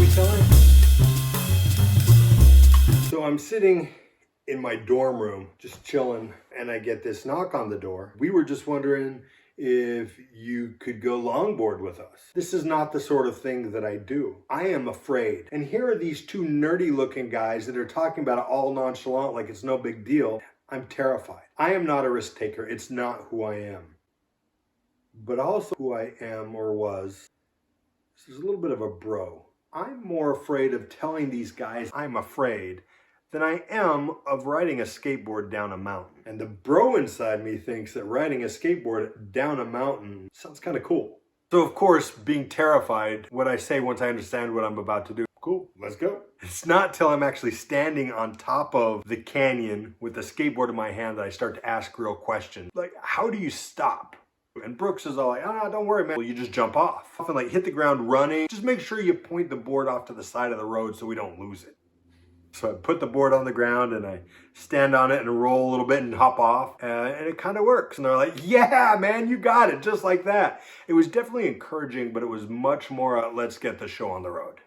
we telling? So I'm sitting in my dorm room, just chilling, and I get this knock on the door. We were just wondering if you could go longboard with us. This is not the sort of thing that I do. I am afraid. And here are these two nerdy looking guys that are talking about it all nonchalant like it's no big deal. I'm terrified. I am not a risk taker. It's not who I am. But also who I am or was, this is a little bit of a bro. I'm more afraid of telling these guys I'm afraid than I am of riding a skateboard down a mountain. And the bro inside me thinks that riding a skateboard down a mountain sounds kind of cool. So of course, being terrified, what I say once I understand what I'm about to do, cool, let's go. It's not till I'm actually standing on top of the canyon with the skateboard in my hand that I start to ask real questions. Like, how do you stop? And Brooks is all like, don't worry, man. Well, you just jump off. And like hit the ground running. Just make sure you point the board off to the side of the road so we don't lose it. So I put the board on the ground and I stand on it and roll a little bit and hop off. And it kind of works. And they're like, yeah, man, you got it. Just like that. It was definitely encouraging, but it was much more, let's get the show on the road.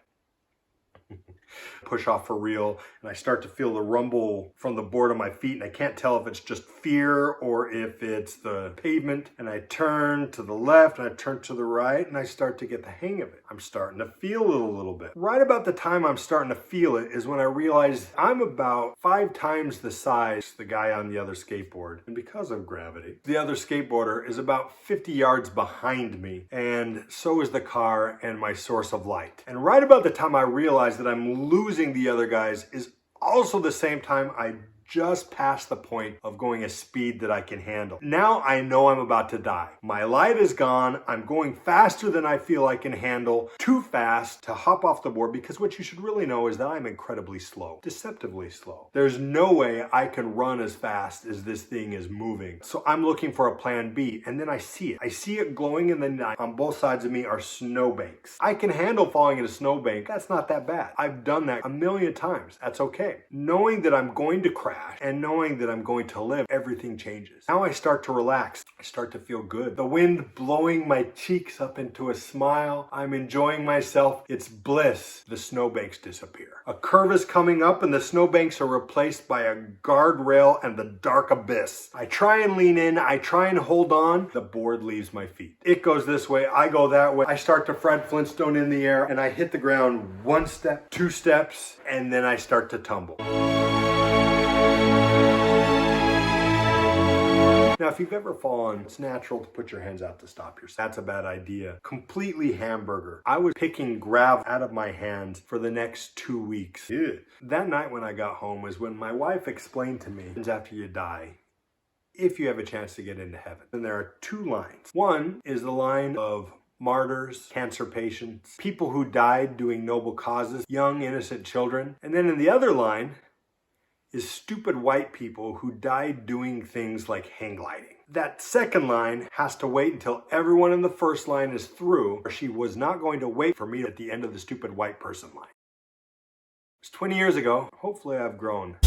Push off for real, and I start to feel the rumble from the board on my feet, and I can't tell if it's just fear or if it's the pavement. And I turn to the left and I turn to the right, and I start to get the hang of it. I'm starting to feel it a little bit. Right about the time I'm starting to feel it is when I realize I'm about 5 times the size the guy on the other skateboard, and because of gravity, the other skateboarder is about 50 yards behind me, and so is the car and my source of light. And right about the time I realize that I'm losing the other guys is also the same time I just past the point of going a speed that I can handle. Now I know I'm about to die. My light is gone. I'm going faster than I feel I can handle. Too fast to hop off the board, because what you should really know is that I'm incredibly slow. Deceptively slow. There's no way I can run as fast as this thing is moving. So I'm looking for a plan B, and then I see it. I see it glowing in the night. On both sides of me are snowbanks. I can handle falling in a snowbank. That's not that bad. I've done that a million times. That's okay. Knowing that I'm going to crash and knowing that I'm going to live, everything changes. Now I start to relax. I start to feel good. The wind blowing my cheeks up into a smile. I'm enjoying myself. It's bliss. The snowbanks disappear. A curve is coming up and the snowbanks are replaced by a guardrail and the dark abyss. I try and lean in. I try and hold on. The board leaves my feet. It goes this way. I go that way. I start to Fred Flintstone in the air and I hit the ground 1 step, 2 steps, and then I start to tumble. Now, if you've ever fallen, it's natural to put your hands out to stop yourself. That's a bad idea. Completely hamburger. I was picking gravel out of my hands for the next 2 weeks. Ew. That night when I got home was when my wife explained to me, after you die, if you have a chance to get into heaven, then there are 2 lines. One is the line of martyrs, cancer patients, people who died doing noble causes, young innocent children. And then in the other line is stupid white people who died doing things like hang gliding. That second line has to wait until everyone in the first line is through, or she was not going to wait for me at the end of the stupid white person line. It was 20 years ago. Hopefully I've grown.